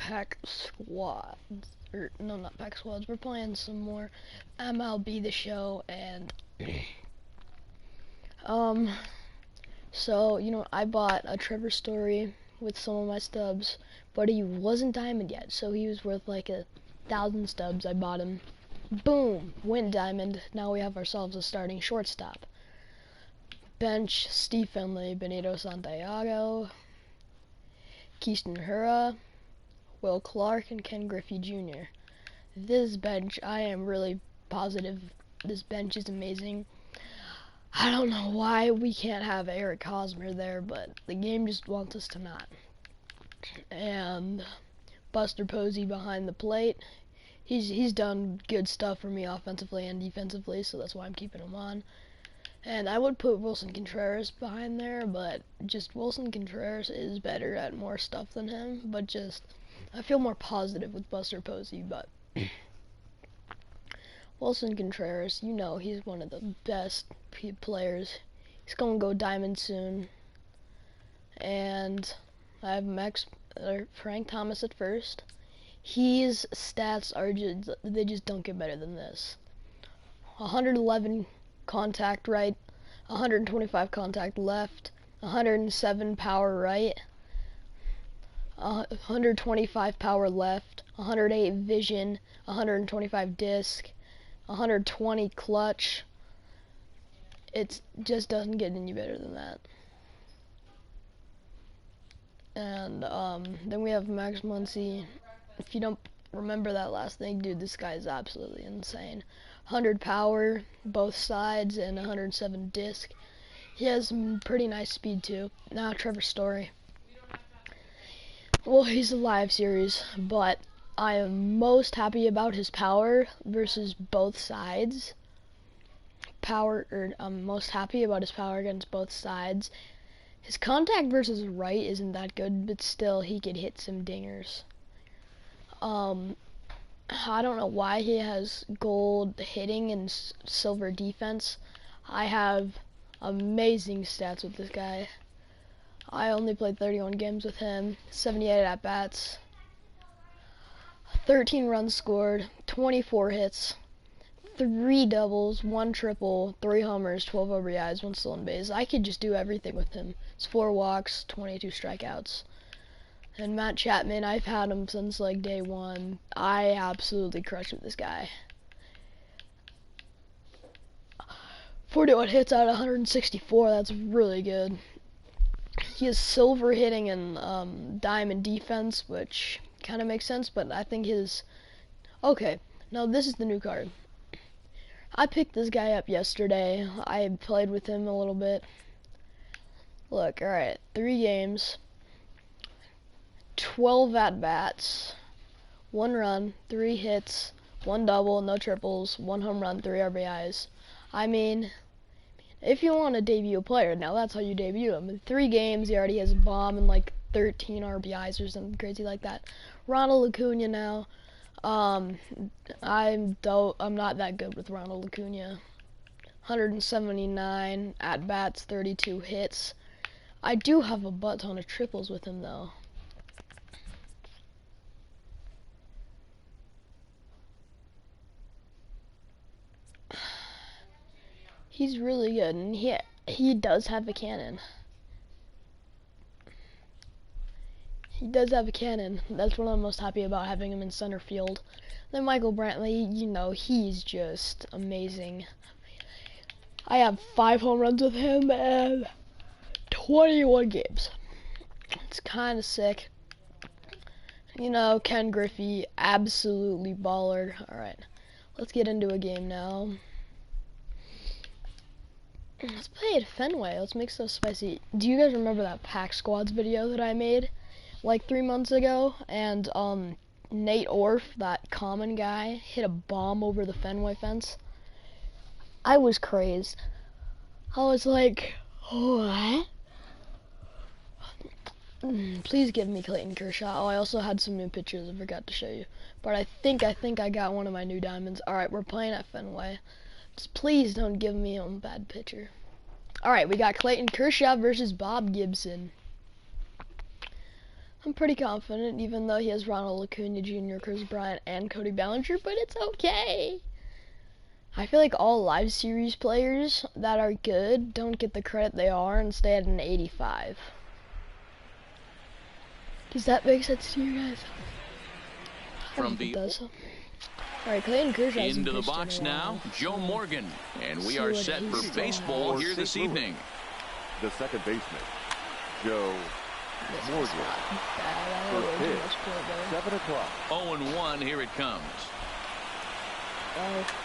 pack squads, or no, not pack squads. We're playing some more MLB The Show, and so I bought a Trevor Story with some of my stubs, but he wasn't diamond yet, so he was worth like 1,000 stubs. I bought him. Boom, went diamond. Now we have ourselves a starting shortstop. Bench: Steve Finley, Benito Santiago, Keyston Hura, Will Clark, and Ken Griffey Jr. This bench, I am really positive this bench is amazing. I don't know why we can't have Eric Hosmer there, but the game just wants us to not. And Buster Posey behind the plate. He's done good stuff for me offensively and defensively, so that's why I'm keeping him on. And I would put Wilson Contreras behind there, but just Wilson Contreras is better at more stuff than him. But just, I feel more positive with Buster Posey, but Wilson Contreras, he's one of the best players. He's going to go diamond soon. And I have Frank Thomas at first. His stats are they just don't get better than this. 111 contact right, 125 contact left, 107 power right, 125 power left, 108 vision, 125 disc, 120 clutch. It just doesn't get any better than that. And then we have Max Muncy. If you don't remember that last thing, dude, this guy is absolutely insane. 100 power, both sides, and 107 disc. He has some pretty nice speed, too. Now, Trevor Story. Well, he's a live series, but I am most happy about his power versus both sides. I'm most happy about his power against both sides. His contact versus right isn't that good, but still, he could hit some dingers. I don't know why he has gold hitting and silver defense. I have amazing stats with this guy. I only played 31 games with him, 78 at-bats, 13 runs scored, 24 hits, 3 doubles, 1 triple, 3 homers, 12 RBIs, 1 stolen base. I could just do everything with him. It's 4 walks, 22 strikeouts. And Matt Chapman, I've had him since like day one. I absolutely crushed with this guy. 41 hits out of 164, that's really good. He has silver hitting and diamond defense, which kind of makes sense, but I think okay, now this is the new card. I picked this guy up yesterday. I played with him a little bit. Look, alright, 3 games. 12 at-bats, 1 run, 3 hits, 1 double, no triples, 1 home run, 3 RBIs. I mean, if you want to debut a player, now that's how you debut him. In 3 games, he already has a bomb and like 13 RBIs or something crazy like that. Ronald Acuna now. I'm not that good with Ronald Acuna. 179 at-bats, 32 hits. I do have a butt ton of triples with him though. He's really good, and he does have a cannon. He does have a cannon. That's what I'm most happy about, having him in center field. Then Michael Brantley, he's just amazing. I have 5 home runs with him and 21 games. It's kind of sick. Ken Griffey, absolutely baller. Alright, let's get into a game now. Let's play at Fenway. Let's make stuff spicy. Do you guys remember that Pack Squads video that I made like 3 months ago? And Nate Orff, that common guy, hit a bomb over the Fenway fence. I was crazed. I was like, what? Please give me Clayton Kershaw. Oh, I also had some new pictures I forgot to show you. But I think I got one of my new diamonds. Alright, we're playing at Fenway. Just please don't give me a bad picture. Alright, we got Clayton Kershaw versus Bob Gibson. I'm pretty confident, even though he has Ronald Acuna Jr., Chris Bryant, and Cody Bellinger, but it's okay. I feel like all live series players that are good don't get the credit they are and stay at an 85. Does that make sense to you guys? From the it does. All right, Clayton Kershaw into the box now, Joe Morgan, and we are set for baseball here this evening. The second baseman, Joe Morgan. First pitch, 7 o'clock. 0-1, here it comes.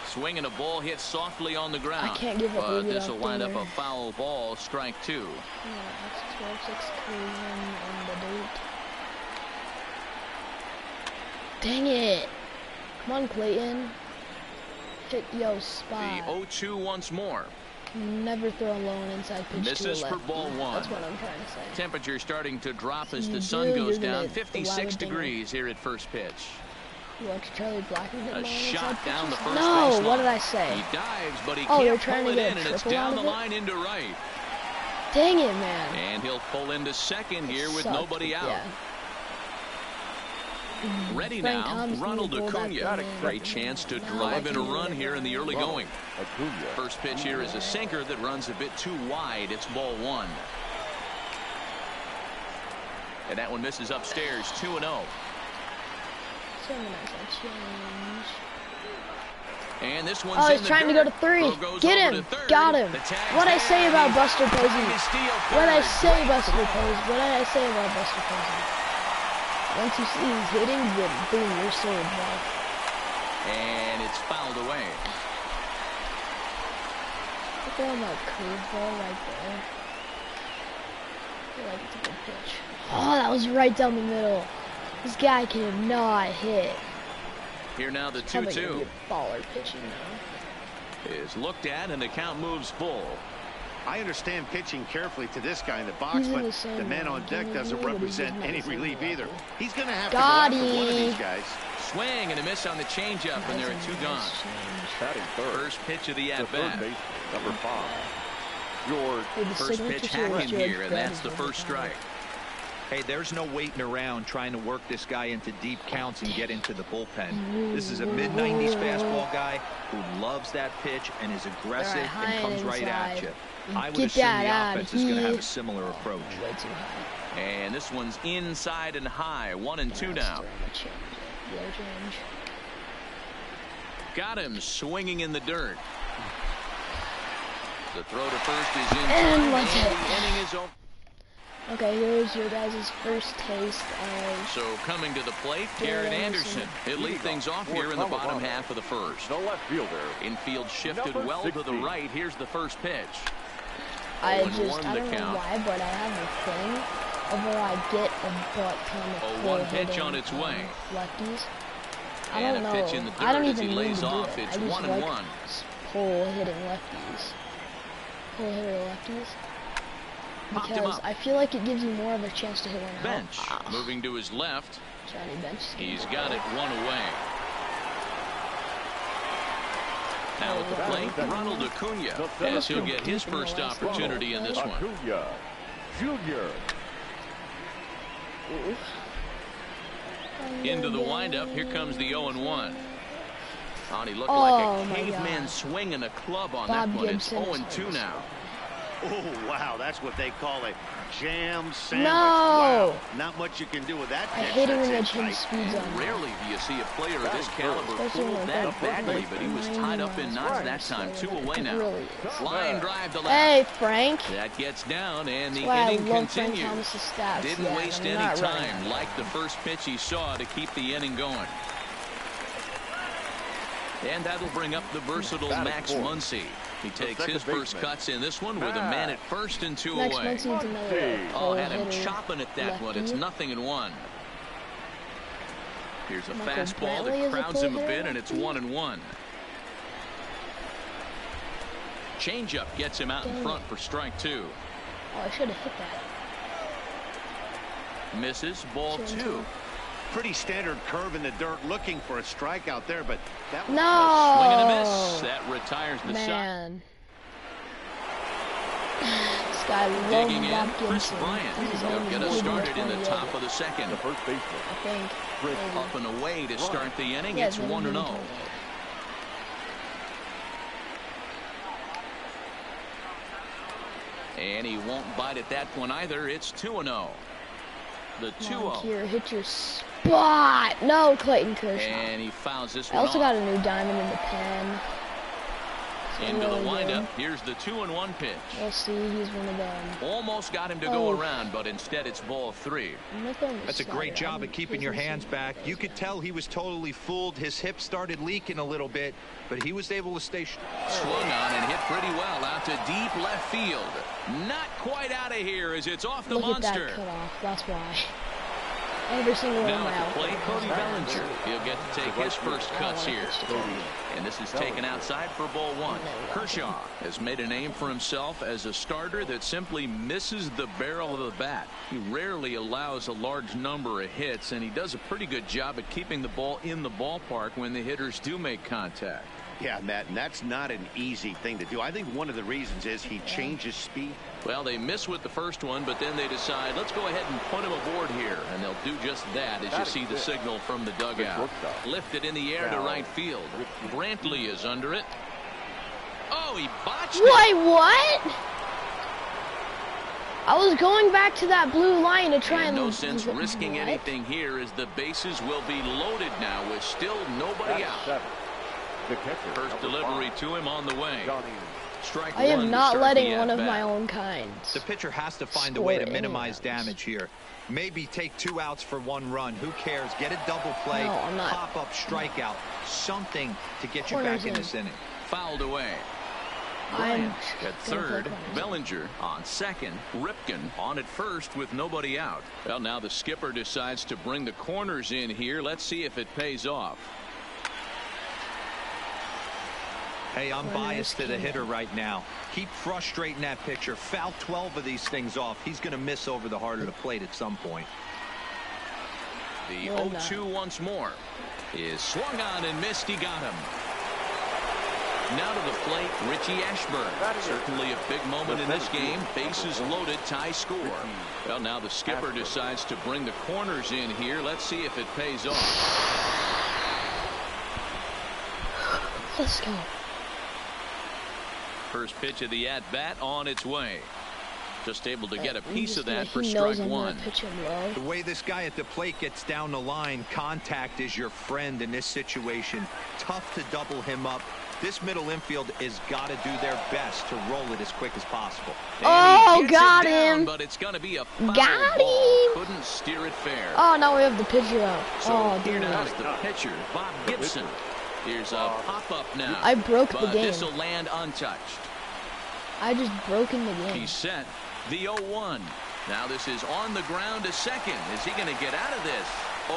Swinging a ball hit softly on the ground. I can't give up. But this will wind up a foul ball, strike 2. Yeah, that's 12-6 Cleveland on the dirt. Dang it. Come on, Clayton. Hit yo spot. The 0-2 once more. Never throw a low and inside pitch Misses to a for left. ball 1. That's what I'm trying to say. Temperature starting to drop as You the do, sun goes you're down. gonna 56 allow it degrees here at first pitch. You watch Charlie Blackmon hit A low and shot inside down the pitches? first No, baseline. what did I say? He dives, but he Oh, they're can't trying pull to it get in, a and it's triple down out the of it? line into right. Dang it, man. And he'll pull into second here with Sucked, nobody out. Yeah. Ready Frank now, Thomas Ronald didn't pull that Acuna. thing in. Great chance to drive in a run here in the early going. Acuna. First pitch here is a sinker that runs a bit too wide. It's ball 1. And that one misses upstairs, 2-0. And this one's he's trying to go to 3. Get him. Got him. What'd I say about Buster Posey? What'd I say Buster Posey? What did I say about Buster Posey? Once you see he's hitting, then boom, you're sold, bro. And it's fouled away. Look at that curveball right there. I feel like it's a good pitch. Oh, that was right down the middle. This guy cannot hit. Here now the 2-2 Probably baller pitching now. is looked at, and the count moves full. I understand pitching carefully to this guy in the box, He's in but the same the man on deck doesn't represent any relief either. He's going to have to go after one of these guys. Swing and a miss on the changeup, and there are 2 gone. Batting third. First pitch of the The third at-bat. baseman, number 5, George. First pitch hacking here, and that's the first strike. Hey, there's no waiting around trying to work this guy into deep counts and get into the bullpen. This is a mid-90s fastball guy who loves that pitch and is aggressive and comes right at you. I would assume the offense is going to have a similar approach. Way too high. And this one's inside and high. 1-2 now. Got him swinging in the dirt. The throw to first is in. And let's hit. The inning is over. Okay, here's your guys' first taste of... So coming to the plate, Garrett Anderson. He'll lead things off here in the bottom half of the first. No left fielder. Infield shifted Number well to the 16. right. Here's the first pitch. I 0-1 don't the know count. why, but I have a thing of where I get a butt ton of 0-1 pitch hitting, on its way. lefties. I And don't a know. pitch in the I don't dirt as even he mean lays to do off. it. It's I just 1-1. like pull hitting lefties. Pull hitter lefties. Popped him Because up. I feel like it gives you more of a chance to hit one Bench out. moving to his left. Johnny Bench. He's got it 1 away. Now at the plate, Ronald Acuna, as he'll get his first opportunity in this one. Acuna Jr. Into the windup, here comes the 0-1. And he looked Oh, like a my caveman God. swinging a club on Bob that one. It's Gibson. 0-2 now. Oh, wow, that's what they call a jam sandwich. No! Wow, not much you can do with that I pitch. hate it when That's they change tight. speeds on that. Rarely do you see a player of this caliber Especially pull when that they're badly, both but he was tied up in knots that time. 2 away now. Really. Line drive to left. Hey, Frank. That gets down, and the That's why I inning love Frank continues. Thomas's stats. Didn't Yeah, waste I'm any not time, running. like the first pitch he saw, to keep the inning going. And that'll bring up the versatile Batting Max fourth. Muncy. He takes second his first baseman. cuts in this one with a man at first and 2 Next away. Muncy's another Oh, had him hitter, chopping at that one. It's lefty. 0-1. Here's a Michael fastball Brantley that is a crowds him a pull bit, hitter, and it's lefty. 1-1. Changeup gets him out in Dang front it. for strike 2. Oh, I should have hit that. Misses, ball 2. Pretty standard curve in the dirt, looking for a strikeout there, but that was No! Swing and a miss. That retires the side. Man. This guy loves Digging in, Bob Chris Gibson. Bryant. His He'll name get is us Maybe started in the 28, top of the second. The first baseman. I think. Chris Maybe. Up and away to start the inning. Yeah, It's his name is 1-0. Maybe 28. And he won't bite at that one either. It's 2-0. The 2-0. Here, hit your spot. No, Clayton Kershaw. And he fouls this I one also off. got a new diamond in the pen. Into the really windup. good. Here's the 2-1 pitch. We'll see. He's one of them. Almost got him to go around, but instead it's ball 3. That's a great job at keeping your hands back. You could tell he was totally fooled. His hip started leaking a little bit, but he was able to stay Swung on and hit pretty well out to deep left field. Not quite out of here as it's off the Look monster. at that cutoff. That's why. Every single one of Now my at the plate, outfits. Cody Bellinger. He'll get to take his first cuts here. And this is taken outside for ball 1. Kershaw has made a name for himself as a starter that simply misses the barrel of the bat. He rarely allows a large number of hits, and he does a pretty good job at keeping the ball in the ballpark when the hitters do make contact. Yeah, Matt, and that's not an easy thing to do. I think one of the reasons is he changes speed. Well, they miss with the first one, but then they decide, let's go ahead and put him aboard here. And they'll do just that as you see the signal from the dugout. Lifted in the air to right field. Brantley is under it. Oh, he botched it. Wait, what? I was going back to that blue line to try and... No sense risking what? anything here as the bases will be loaded now with still nobody out. First delivery to him on the way. Strike I am one not to start letting the one of at-bat. my own kinds. The pitcher has to find a Score way to any minimize runs. damage here. Maybe take 2 outs for 1 run. Who cares? Get a double play, No, I'm not. pop up, strikeout, something to get you Corners back in in. this inning. Fouled away. I'm At third, Bellinger on second, Ripken on at first with nobody out. Well, now the skipper decides to bring the corners in here. Let's see if it pays off. Hey, I'm biased to the hitter right now. Keep frustrating that pitcher. Foul 12 of these things off. He's going to miss over the heart of the plate at some point. The 0-2 once more is swung on and missed. He got him. Now to the plate, Richie Ashburn. Certainly a big moment in this game. Bases loaded, tie score. Well, now the skipper decides to bring the corners in here. Let's see if it pays off. Let's go. First pitch of the at-bat on its way. Just able to get a piece of that for He knows strike I'm gonna 1. pitch him low. The way this guy at the plate gets down the line, contact is your friend in this situation. Tough to double him up. This middle infield has got to do their best to roll it as quick as possible. Oh, And he gets got it down, him. but it's going to be a foul Got ball. him. Couldn't steer it fair. Oh, now we have the pitcher out. So Oh, here dude. now is the pitcher, Bob Gibson. Here's a pop-up now. I broke the but game. this will land untouched. I just broken the game. He's set. The 0-1. Now this is on the ground to second. Is he going to get out of this?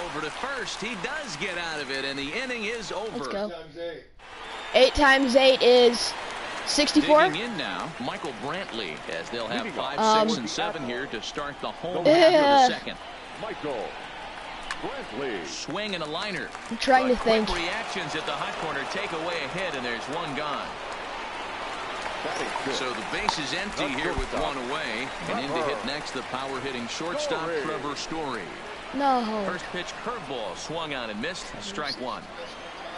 Over to first. He does get out of it, and the inning is over. Let's go. 8 times 8 is 64. Digging in now, Michael Brantley, as they'll have 5, 6, and 7 here to start the home Yeah. half of the second. Michael Brantley. Swing and a liner. I'm trying to But think. quick reactions at the hot corner take away a hit, and there's one gone. So the base is empty here with one away. And in to hit next, the power-hitting shortstop, Trevor Story. No. First pitch curveball swung on and missed. Strike 1.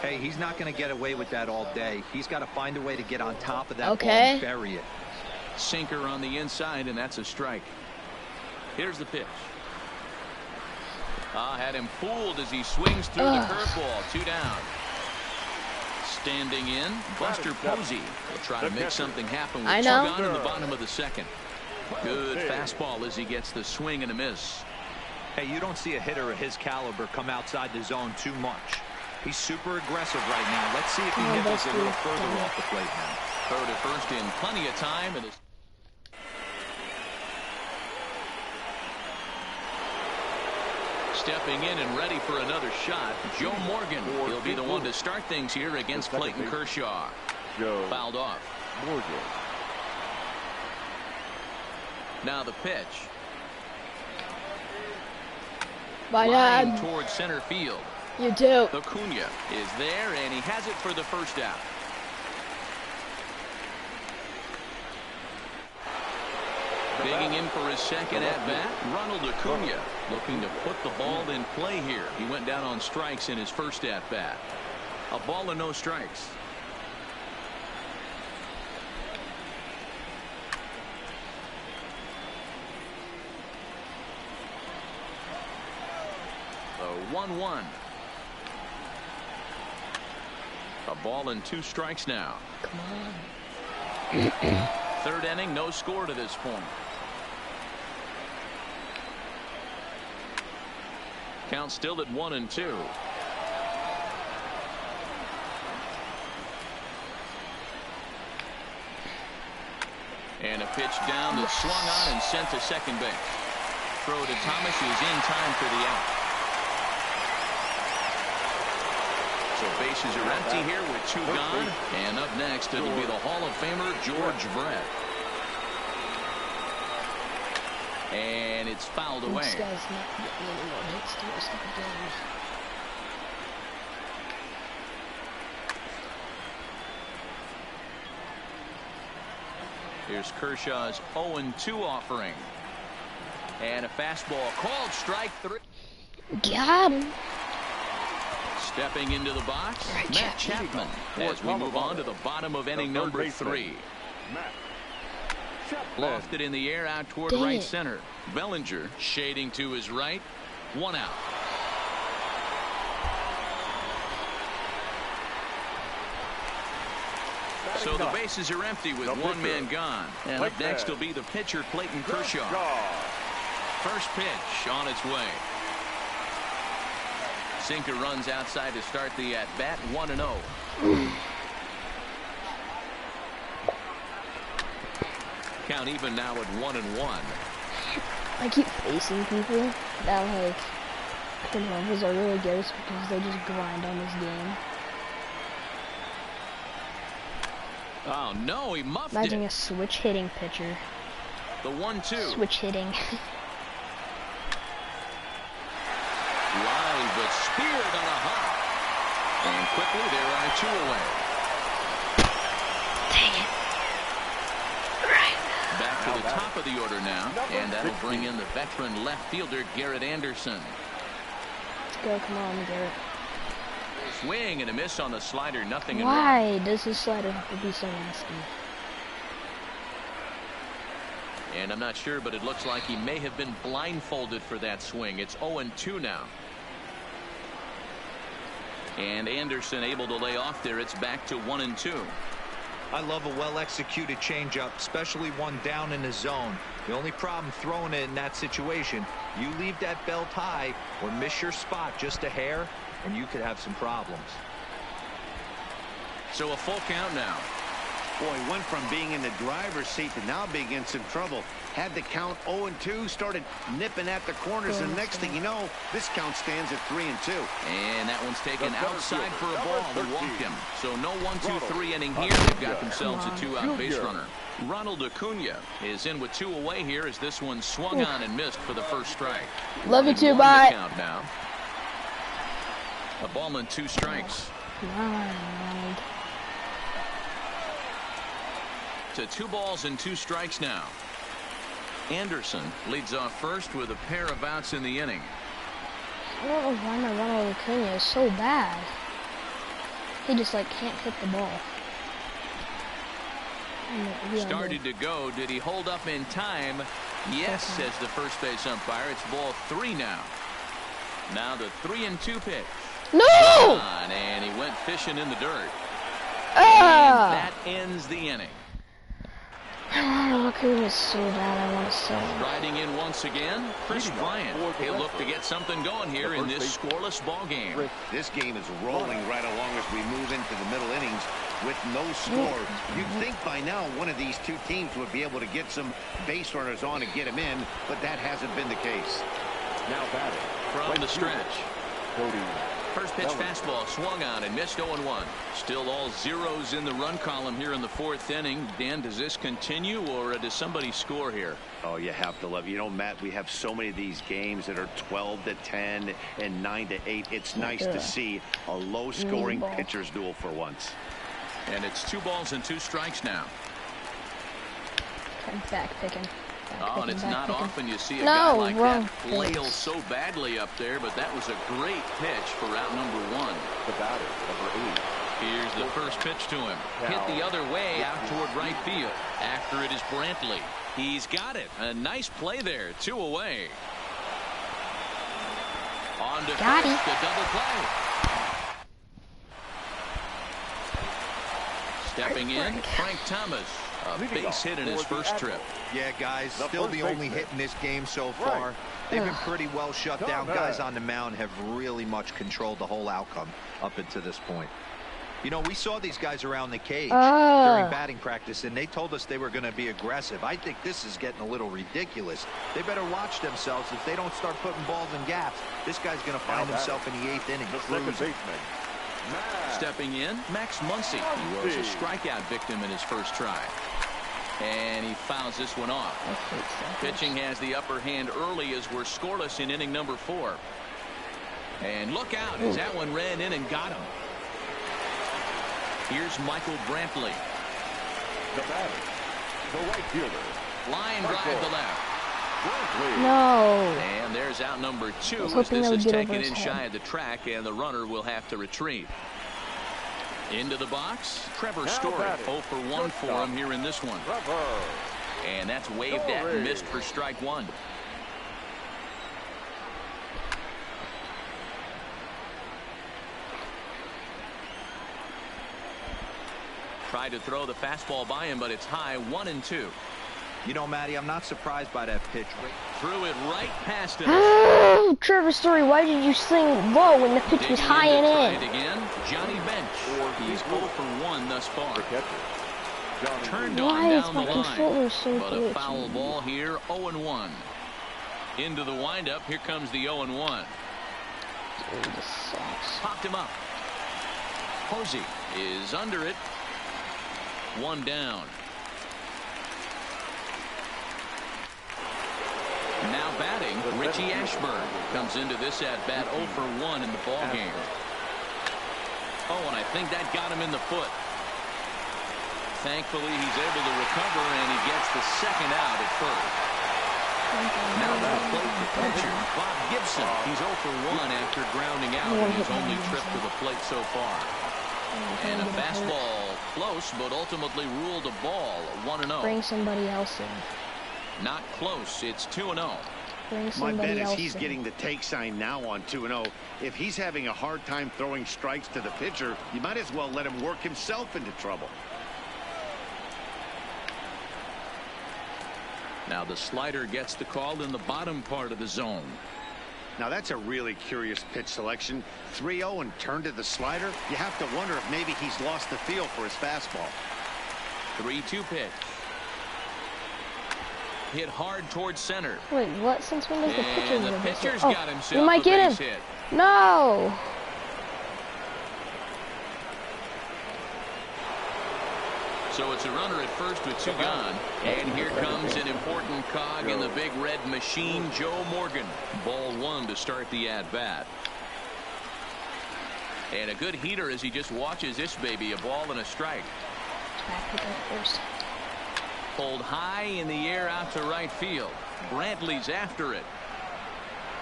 Hey, he's not going to get away with that all day. He's got to find a way to get on top of that Okay. ball and bury it. Sinker on the inside, and that's a strike. Here's the pitch. Had him fooled as he swings through the curveball. 2 down. Standing in, Buster Posey will try to make something happen with I 2 know. gone in the bottom of the second. Good fastball as he gets the swing and a miss. Hey, you don't see a hitter of his caliber come outside the zone too much. He's super aggressive right now. Let's see if he nibbles a little further off the plate now. Throw to first in plenty of time. And stepping in and ready for another shot, Joe Morgan. He'll be the one to start things here against Clayton Kershaw. Joe Fouled off. Morgan. Now the pitch. My Line dad. towards center field. You too. Acuna is there, and he has it for the first out. Digging in for his second at-bat, Ronald Acuna, looking to put the ball in play here. He went down on strikes in his first at-bat. A ball and no strikes. The 1-1. A ball and 2 strikes now. Come on. Third inning, no score to this point. Count still at 1-2. And a pitch down that swung on and sent to second base. Throw to Thomas is in time for the out. So bases are empty here with 2 gone. And up next, it'll be the Hall of Famer George Brett. And it's fouled away. This guy's not getting any more hits the rest of the game. Here's Kershaw's 0-2 offering. And a fastball called strike 3. Got him. Stepping into the box, Matt Chapman, as we move on to the bottom of inning number 3. Lofted in the air out toward right center. Bellinger shading to his right. 1 out. So the bases are empty with 1 man gone. And up next will be the pitcher, Clayton Kershaw. First pitch on its way. Sinker runs outside to start the at-bat. 1-0. Count even now at 1-1. I keep facing people that like their levels are really good because they just grind on this game. Oh no, he muffed Imagine it. a switch hitting pitcher. The 1-2. Switch hitting. Line, but speared on a hop. And quickly there are 2 away. Dang it. Right. Back to the top of the order now. And that'll bring in the veteran left fielder, Garrett Anderson. Let's go, come on, Garrett. Swing and a miss on the slider, nothing in Why does this slider have to be so nasty? And I'm not sure, but it looks like he may have been blindfolded for that swing. It's 0-2 now. And Anderson able to lay off there. It's back to 1-2. I love a well-executed changeup, especially one down in the zone. The only problem throwing it in that situation, you leave that belt high or miss your spot just a hair, and you could have some problems. So a full count now. Boy, went from being in the driver's seat to now being in some trouble. Had the count 0-2, started nipping at the corners, and next thing you know, this count stands at 3-2. And that one's taken outside for a ball. They walked him. So no 1-2-3 inning here. They've got themselves a 2-out base runner. Ronald Acuna is in with 2 away here as this one swung on and missed for the first strike. Love you too, 1-1 bye. Count now. A ball and 2 strikes. Grind. To 2 balls and 2 strikes now. Anderson leads off first with a pair of outs in the inning. I don't know why my Ronald Acuna is so bad. He just like can't hit the ball. Started to go. Did he hold up in time? Yes, says the first base umpire. It's ball 3 now. Now the 3-2 pitch. No! And he went fishing in the dirt. Ah! And that ends the inning. Ronald Acuna is so bad, I want to sell him. Riding in once again, Chris Bryant. He'll look to get something going here in this scoreless ball game. This game is rolling right along as we move into the middle innings with no score. You'd think by now one of these 2 teams would be able to get some base runners on and get them in, but that hasn't been the case. Now batting From the stretch. Cody. First pitch fastball swung on and missed 0-1. Still all zeros in the run column here in the 4th inning. Dan, does this continue or does somebody score here? Oh, you have to love, you know, Matt, we have so many of these games that are 12-10 and 9-8. It's nice to see a low scoring pitcher's duel for once. And it's 2 balls and 2 strikes now. I'm back picking. Oh, and it's not often you see a No, guy like wrong that flail pitch. so badly up there, but that was a great pitch for route number 1. The batter, number 8. Here's the first pitch to him. Hit the other way out toward right field. After it is Brantley. He's got it. A nice play there. 2 away. On to Got first, it. the double play. Stepping in, Frank Thomas. A base hit in his first trip. Yeah, guys, still the only hit in this game so far. They've been pretty well shut down. Guys on the mound have really much controlled the whole outcome up until this point. You know, we saw these guys around the cage during batting practice, and they told us they were going to be aggressive. I think this is getting a little ridiculous. They better watch themselves. If they don't start putting balls in gaps, this guy's going to find himself in the 8th inning cruising. Stepping in, Max Muncy. He was a strikeout victim in his first try. And he fouls this one off. Pitching has the upper hand early as we're scoreless in inning number 4. And look out as that one ran in and got him. Here's Michael Brantley. The batter, the right fielder. Line drive to left. No. And there's out number 2 as hoping this that would is get taken over his in head. shy of the track, and the runner will have to retreat. Into the box, Trevor Story. 0 for 1 for him here in this one. And that's waved at and missed for strike 1. Tried to throw the fastball by him, but it's high, 1-2. You know, Matty, I'm not surprised by that pitch. Threw it right past him. Oh, Trevor Story, why did you swing low when the pitch was high and Try in? it again. Johnny Bench. He's 0 for 1 thus far. Turned on Why is down my the line. controller so But a glitchy? foul ball here, 0-1. Into the windup, here comes the 0-1. Dude, this sucks. Popped him up. Posey is under it. 1 down. Now batting, Richie Ashburn comes into this at bat 0 for 1 in the ball game. Oh, and I think that got him in the foot. Thankfully, he's able to recover, and he gets the second out at first. Now to the plate, the pitcher, Bob Gibson. He's 0 for 1 after grounding out in his only trip to the plate so far. And a fastball close, but ultimately ruled a ball, 1-0. Bring somebody else in. Not close. It's 2-0. Bring My somebody bet is else he's in. getting the take sign now on 2-0. If he's having a hard time throwing strikes to the pitcher, you might as well let him work himself into trouble. Now the slider gets the call in the bottom part of the zone. Now that's a really curious pitch selection. 3-0 and turn to the slider. You have to wonder if maybe he's lost the feel for his fastball. 3-2 pitch. Hit hard towards center. Wait, what? Since when does the pitcher And the get this hit? pitcher's Oh, got himself you might a get base him. hit. No. So it's a runner at first with 2 gone. And here comes an important cog in the big red machine, Joe Morgan. Ball 1 to start the at-bat. And a good heater as he just watches this baby, a ball and a strike. Back to first. Pulled high in the air out to right field. Brantley's after it.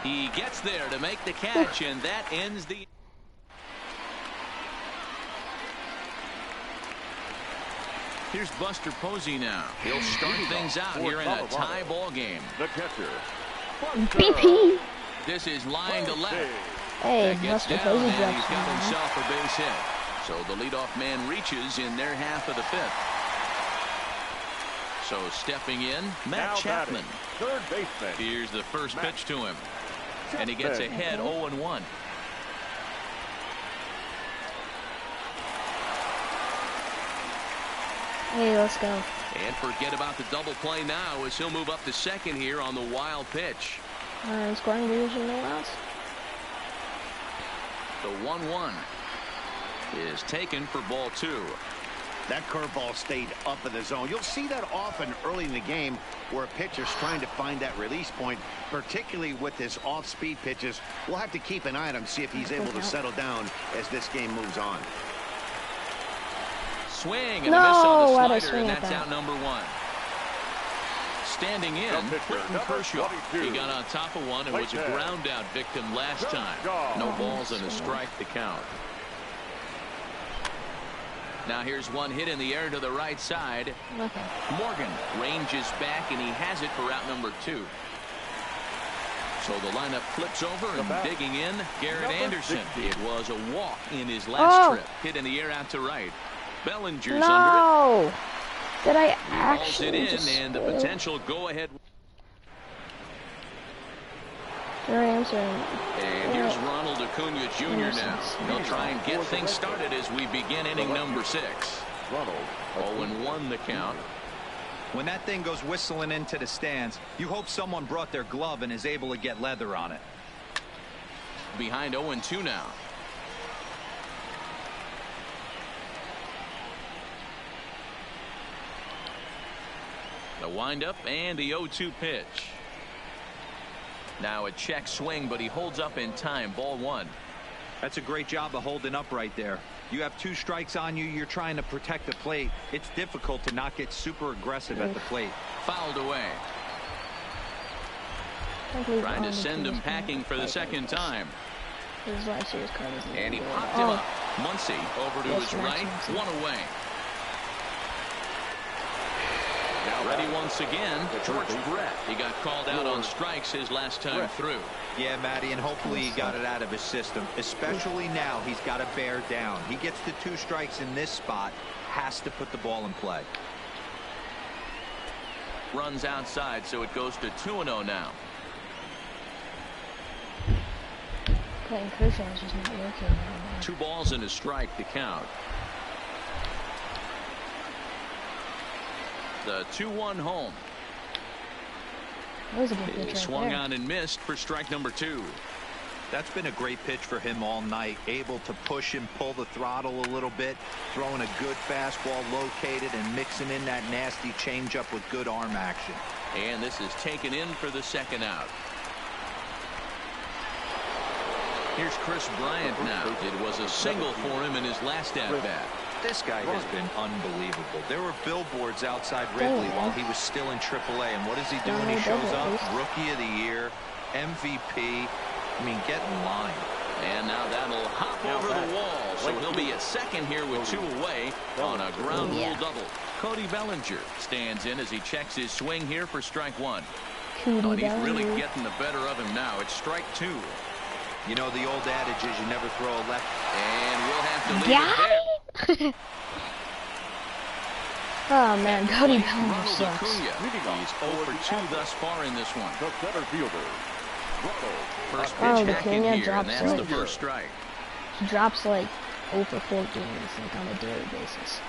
He gets there to make the catch, and that ends the... Here's Buster Posey now. He'll start things out here in a tie ball game. The catcher. BP. This is line to left. Hey, That gets Buster down, Posey and drops he's got one. himself a base hit. So the leadoff man reaches in their half of the 5th. So stepping in, Matt Chapman. Third baseman. Here's the first pitch to him. And he gets ahead 0-1. Hey, let's go. And forget about the double play now as he'll move up to second here on the wild pitch. Scoring position, no outs. The 1-1 is taken for ball 2. That curveball stayed up in the zone. You'll see that often early in the game where a pitcher's trying to find that release point, particularly with his off-speed pitches. We'll have to keep an eye on him, see if he's able to settle down as this game moves on. Swing and a miss on the why'd I slider, swing and at that's that? out number 1. standing in, Clayton Kershaw. He got on top of one and was a ground out victim last time. No balls and a strike to count. Now here's one hit in the air to the right side. Morgan ranges back, and he has it for out number 2. So the lineup flips over, and digging in, Garrett Anderson. It was a walk in his last trip. Hit in the air out to right. Bellinger's under it. Did I actually it in, just and the potential go-ahead. And here's Ronald Acuna Jr. now. He'll try and get things started as we begin inning number 6. 0-1 the count. When that thing goes whistling into the stands, you hope someone brought their glove and is able to get leather on it. Behind 0-2 now. The windup and the 0-2 pitch. Now a check swing, but he holds up in time. Ball 1. That's a great job of holding up right there. You have 2 strikes on you. You're trying to protect the plate. It's difficult to not get super aggressive at the plate. Fouled away. Trying to send him packing for the second time. And he popped him up. Muncy over to his right. 1 away. Ready once again, George Brett. He got called out on strikes his last time through. Yeah, Matty, and hopefully he got it out of his system. Especially now, he's got to bear down. He gets the 2 strikes in this spot, has to put the ball in play. Runs outside, so it goes to 2-0 now. Clayton Kershaw is just not working. 2 balls and a strike to count. The 2-1 home. That was a good pitch right swung there. On and missed for strike number 2. That's been a great pitch for him all night. Able to push and pull the throttle a little bit. Throwing a good fastball located and mixing in that nasty changeup with good arm action. And this is taken in for the second out. Here's Chris Bryant now. It was a single for him in his last at-bat. This guy has been unbelievable. There were billboards outside Wrigley while he was still in AAA. And what does he do when he shows up? Rookie of the Year, MVP. I mean, get in line. And now that'll hop over the wall. So he'll be at second here with 2 away on a ground rule double. Cody Bellinger stands in as he checks his swing here for strike 1. But he's really getting the better of him now. It's strike 2. You know, the old adage is you never throw a left. And we'll have to leave it there. Oh man, Cody Bellinger sucks. He's 0 for 2 thus far in this one. The center fielder, First pitch hacking here, and that's the first strike. He drops like 0 for 4 games like on a daily basis.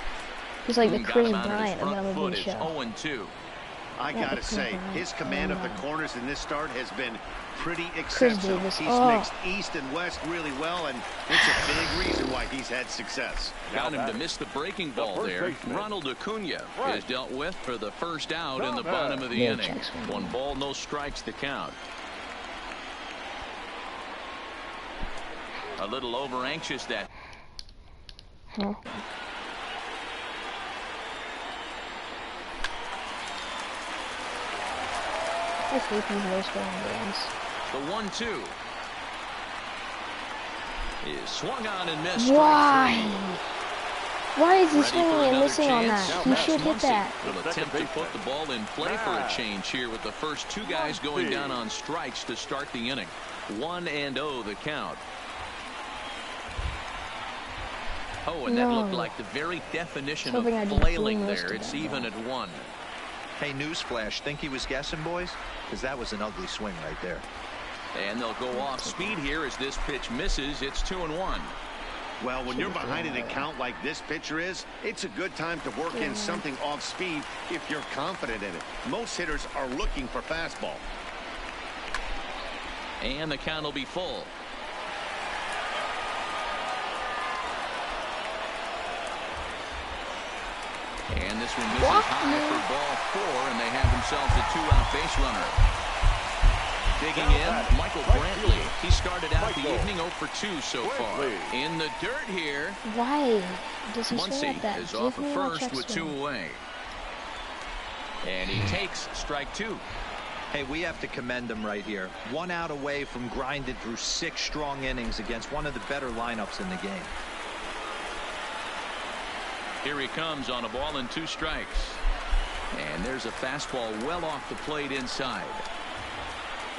He's like the Chris Bryant of MLB show. 0-2. I gotta say, his command of the corners in this start has been pretty exceptional. He's mixed east and west really well, and it's a big reason why he's had success. Got him to miss the breaking ball there. Ronald Acuna is dealt with for the first out in the bottom of the inning. 1 ball, no strikes to count. A little over anxious that. I sleep in low scoring games. The 1-2 is swung on and missed. Why? Why is he swinging and missing on that? He should hit that. Will attempt to put the ball in play for a change here with the first 2 guys going down on strikes to start the inning. 1-0 the count. Oh, and that looked like the very definition of flailing there. It's even at 1. Hey, newsflash, think he was guessing, boys? Because that was an ugly swing right there. And they'll go off speed here as this pitch misses. It's 2-1. Well, when you're behind an account like this pitcher is, it's a good time to work in something off speed if you're confident in it. Most hitters are looking for fastball. And the count will be full. And this one misses high for ball 4, and they have themselves a 2-out base runner. Digging in, Michael Brantley. He started out the evening 0 for 2 so far. In the dirt here. Why does he swing Muncy like that? is off at first with 2 away. And he takes strike 2. Hey, we have to commend him right here. 1 out away from grinded through 6 strong innings against one of the better lineups in the game. Here he comes on a ball and 2 strikes. And there's a fastball well off the plate inside.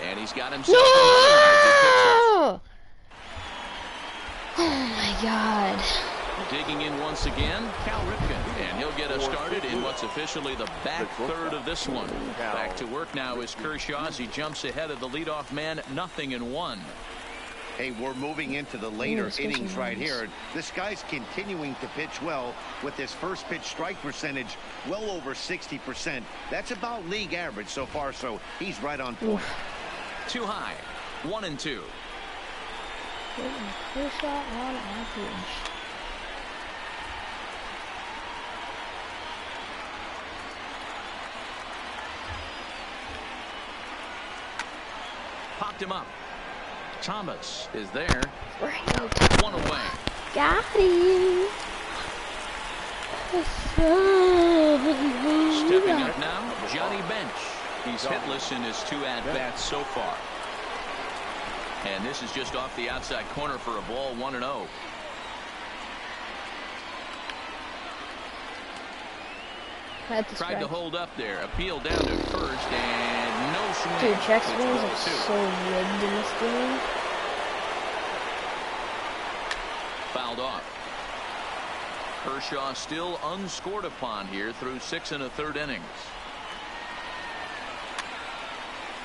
And he's got himself. No! Oh my God. Digging in once again, Cal Ripken, and he'll get us started in what's officially the back third of this one. Back to work now is Kershaw as he jumps ahead of the leadoff man, 0-1. Hey, we're moving into the later innings right here. This guy's continuing to pitch well with his first pitch strike percentage well over 60%. That's about league average so far, so he's right on point. Too high, 1-2. Kershaw on average. Popped him up. Thomas is there. Right. 1 away. Got him. Stepping up now, Johnny Bench. He's hitless in his 2 at-bats so far. And this is just off the outside corner for a ball, 1-0. Tried to hold up there. Appeal down to first and no swing. Dude, check swings are so rigged in this game. Fouled off. Kershaw still unscored upon here through 6 1/3 innings.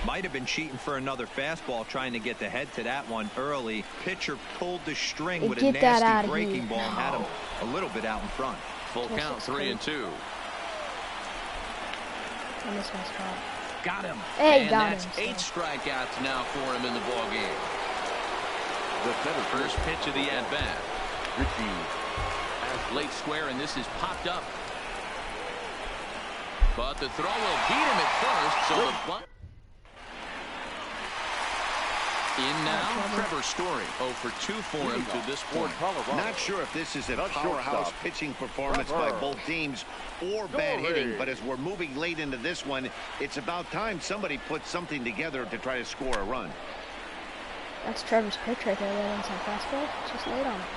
Might have been cheating for another fastball, trying to get the head to that one early. Pitcher pulled the string with a nasty breaking ball and had him a little bit out in front. Full count, 3-2. I missed my spot. Got him. Hey, and got that's him. 8 strikeouts now for him in the ball game. The first pitch of the at-bat. Late square, and this is popped up. But the throw will beat him at first, so the bunt. In now, Trevor Story. 0 for 2 for him to this point. Not sure if this is a powerhouse pitching performance by both teams or bad hitting, but as we're moving late into this one, it's about time somebody puts something together to try to score a run. That's Trevor's pitch right there, that inside fastball. Just laid on it.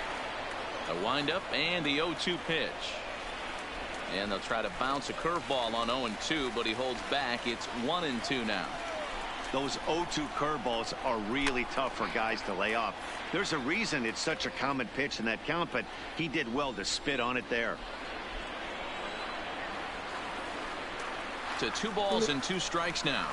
A windup and the 0-2 pitch. And they'll try to bounce a curveball on 0-2, but he holds back. It's 1-2 now. Those 0-2 curveballs are really tough for guys to lay off. There's a reason it's such a common pitch in that count, but he did well to spit on it there. To 2 balls and 2 strikes now.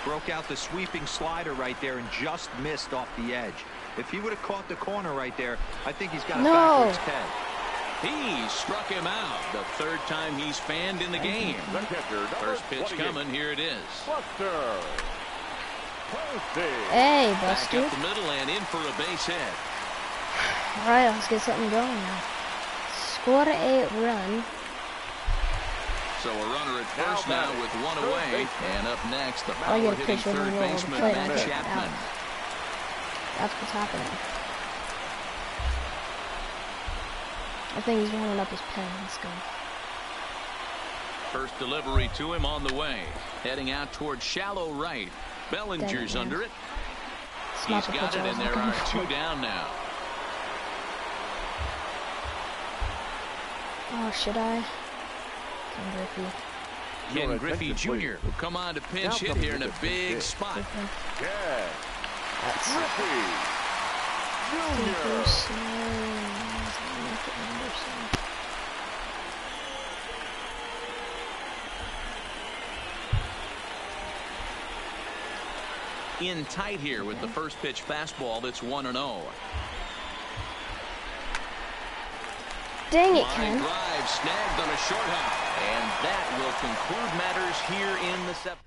Broke out the sweeping slider right there and just missed off the edge. If he would have caught the corner right there, I think he's got a backwards head. He struck him out. The 3rd time he's fanned in the game. First pitch coming. Here it is. Hey, Buster. Back up the middle and in for a base hit. All right, let's get something going now. Score a run. So a runner at first now with 1 away. And up next, the power-hitting 3rd baseman, Matt Chapman. That's what's happening. I think he's rolling up his pen. Let's go. First delivery to him on the way. Heading out towards shallow right. Bellinger's under it. He's got it, and there are 2 down now. Oh, should I? Ken Griffey Jr. will come on to pinch hit here in a big spot. In tight here with the first pitch fastball. That's 1-0. Dang it, Ken. Drive snagged on a short hop. And that will conclude matters here in the 7th.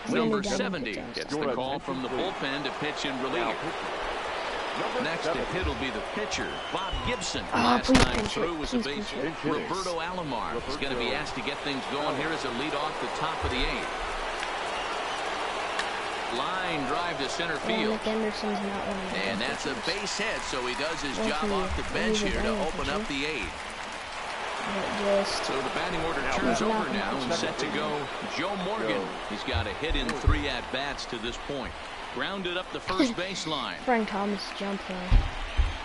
Number 70 gets the call from the bullpen to pitch in relief. Next to hit will be the pitcher, Bob Gibson. Last time through was a base hit. Roberto Alomar is going to be asked to get things going here as a lead off the top of the 8th. Line drive to center field. Nick Anderson's not one of the And that's a base hit, so he does his Well, job off the bench here to open up the 8th. So the batting order turns over now and set to go Joe Morgan. He's got a hit in 3 at-bats to this point. Grounded up the first baseline. Frank Thomas jumped though.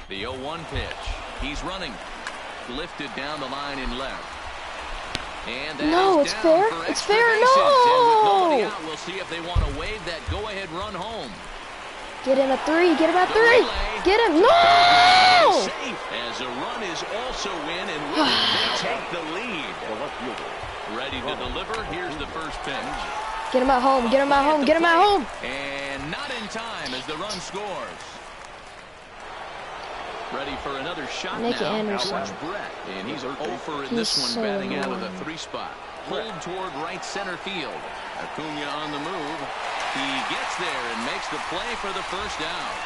The 0-1 pitch. He's running. Lifted down the line in left. And that No, is it's down fair. for It's extra fair. bases. And with nobody No. out, we'll see if they want to wave that go-ahead run home. Get him at 3. Get him at 3. Get him. No! Safe as a run is also in, and with it, they take the lead. Ready to deliver. Here's the first pitch. Get him at home. Get him at home. Get him at home. And not in time as the run scores. Ready for another shot Nick now. Anderson. Watch Brett, and he's 0 for in He's this one, so batting out of the annoying. 3 spot. Pulled toward right center field. Acuna on the move. He gets there and makes the play for the first out.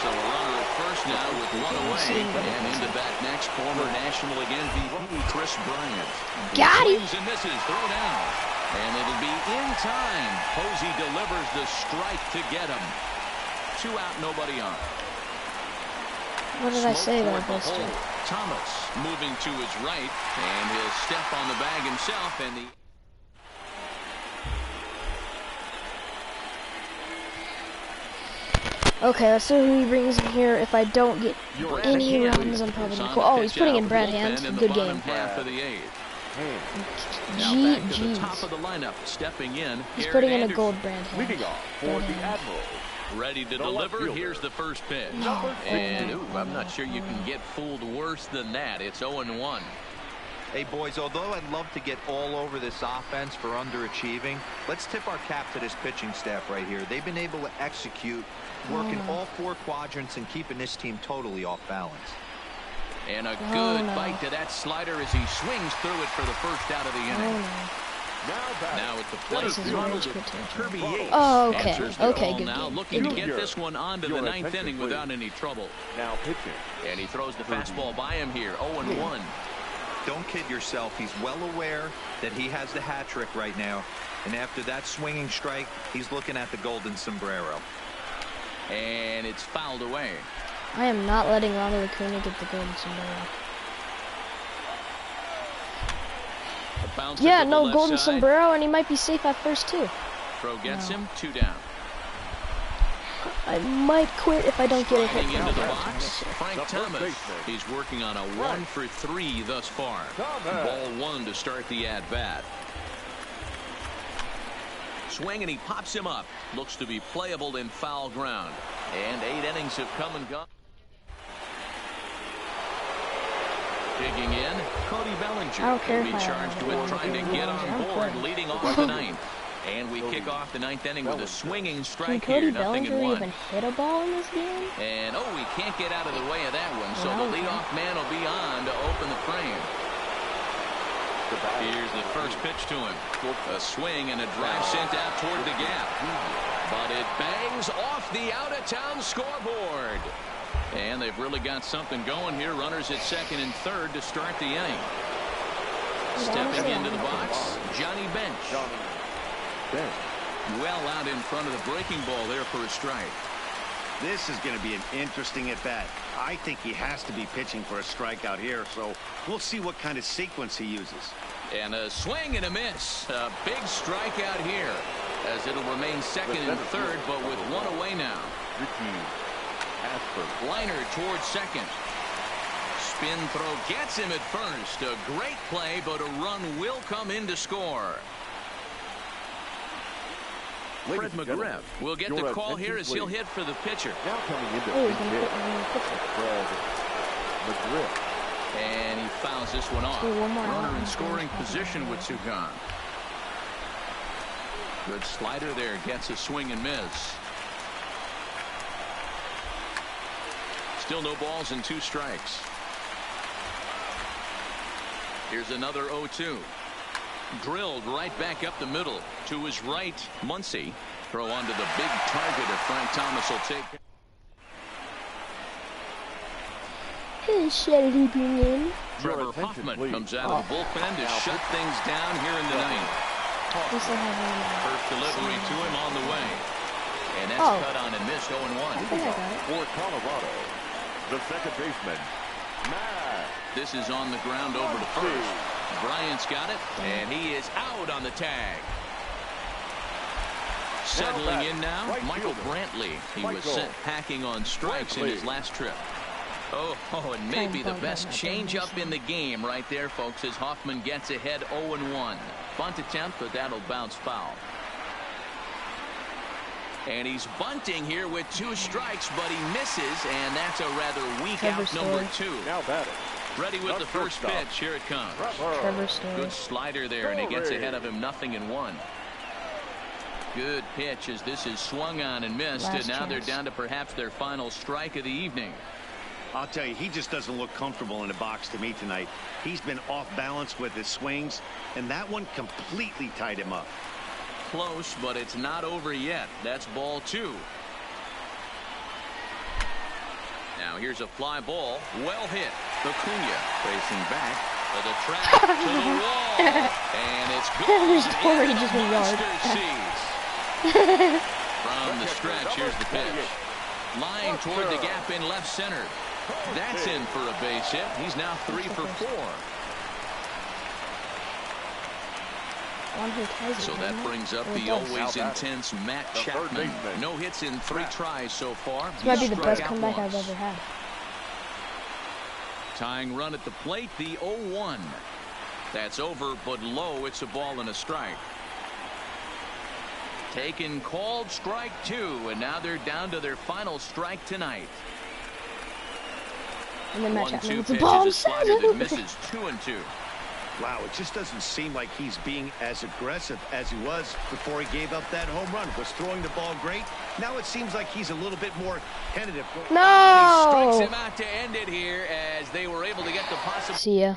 So a runner at first now with 1 away, and into bat next, former National League MVP Chris Bryant. Got him. Swings and misses, throw down, and it'll be in time. Posey delivers the strike to get him. 2 out, nobody on. What did I say that I was to? Thomas moving to his right, and he'll step on the bag himself, and the Okay, let's see who he brings in here. If I don't get any runs, I'm probably gonna call. Oh, he's putting in Brad Hand. Good game. Half of the 8th. Now back to the top of the lineup, stepping in. He's putting in a gold Brad Hand. Leading off for the Admiral. Ready to deliver. Here's the first pitch. And ooh, I'm not sure you can get fooled worse than that. It's 0-1. Hey, boys, although I'd love to get all over this offense for underachieving, let's tip our cap to this pitching staff right here. They've been able to execute, working all 4 quadrants and keeping this team totally off balance. And a good bite to that slider as he swings through it for the first out of the inning. Now at the plate, Kirby Yates. Oh, okay. Answers the Okay, call good now, game. looking Good to game. get this one on to the Your 9th attention, inning please. without any trouble. Now pitching. And he throws the fastball by him here, 0-1. Don't kid yourself. He's well aware that he has the hat trick right now. And after that swinging strike, he's looking at the golden sombrero. And it's fouled away. I am not letting Ronald Acuna get the golden sombrero. A bounce Yeah, to the no left golden side. sombrero, and he might be safe at first too. Throw gets No. him, 2 down. I might quit if I don't get a hit. Heading from into the Brad box, Hand. Frank The first Thomas. baseman. He's working on a 1 for 3 thus far. Thomas. Ball 1 to start the at-bat. Swing, and he pops him up. Looks to be playable in foul ground. And 8 innings have come and gone. Digging in, Cody Bellinger I don't care will be if I charged don't with want trying to to get do on it. board, leading off the 9th. And we kick off the 9th inning with a swinging Can strike Cody here, nothing Bellinger in 1. even hit a ball in this game? And oh, he can't get out of the way of that one, so Well, the leadoff man will be on to open the frame. Here's the first pitch to him. A swing and a drive sent out toward the gap. But it bangs off the out-of-town scoreboard. And they've really got something going here. Runners at 2nd and 3rd to start the inning. Stepping into the box, Johnny Bench. Well out in front of the breaking ball there for a strike. This is going to be an interesting at-bat. I think he has to be pitching for a strikeout here, so we'll see what kind of sequence he uses. And a swing and a miss. A big strikeout here, as it'll remain 2nd and 3rd, but with 1 away now. Liner towards 2nd. Spin throw gets him at first. A great play, but a run will come in to score. Fred McGriff will get the call here as he'll hit for the pitcher. Now coming into Oh, the he's gonna put him in the pitcher. Fred McGriff. And he fouls this one off. Do one more Runner out. in scoring position with 2 gone. Good slider there, gets a swing and miss. Still no balls and 2 strikes. Here's another 0-2. Drilled right back up the middle. To his right, Muncy. Throw onto the big target if Frank Thomas will take. Who should he bring in? Trevor attention, Hoffman please. comes out of the bullpen to shut things down here in the 9th. We still have one. First delivery to him on the way. And that's cut on and missed 0-1. I think I got it. For Colorado, the second baseman, Matt. This is on the ground over to first. Bryant's got it, and he is out on the tag. Settling in now, Michael Brantley. He was sent packing on strikes in his last trip. Oh, and maybe the best changeup in the game right there, folks, as Hoffman gets ahead 0-1. Bunt attempt, but that'll bounce foul. And he's bunting here with 2 strikes, but he misses, and that's a rather weak out number 2. Now batting. Ready with the first pitch. Here it comes. Good slider there, and he gets ahead of him 0-1. Good pitch as this is swung on and missed, and now they're down to perhaps their final strike of the evening. I'll tell you, he just doesn't look comfortable in the box to me tonight. He's been off balance with his swings, and that one completely tied him up. Close, but it's not over yet. That's ball 2. Now here's a fly ball. Well hit. Acuna racing back for the track to the wall. And it's good. There's Torrey just 1 yard. From the stretch, here's the pitch. Line toward the gap in left center. That's in for a base hit. He's now 3 for 4. So that brings up the always intense Matt Chapman. No hits in 3 tries so far. This might be the best comeback I've ever had. Tying run at the plate, the 0-1. That's over, but low. It's a ball and a strike. Taken, called, strike 2, and now they're down to their final strike tonight. And then Matt Chapman 1-2 with the pitch ball. is a slider that misses 2-2. Wow, it just doesn't seem like he's being as aggressive as he was before he gave up that home run. Was throwing the ball great. Now it seems like he's a little bit more tentative. No! He strikes him out to end it here as they were able to get the possible. See ya.